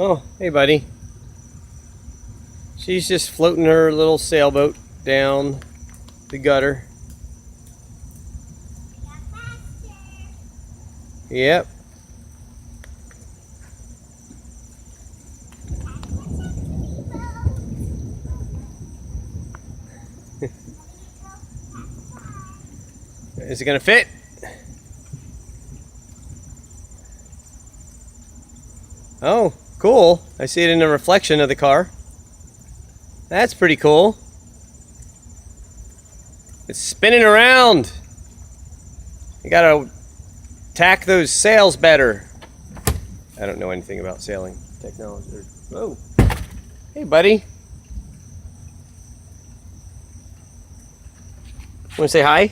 Oh, hey buddy. She's just floating her little sailboat down the gutter. Yep. Is it gonna fit? Oh, cool. I see it in the reflection of the car. That's pretty cool. It's spinning around. You gotta tack those sails better. I don't know anything about sailing technology. Oh, hey buddy. Want to say hi?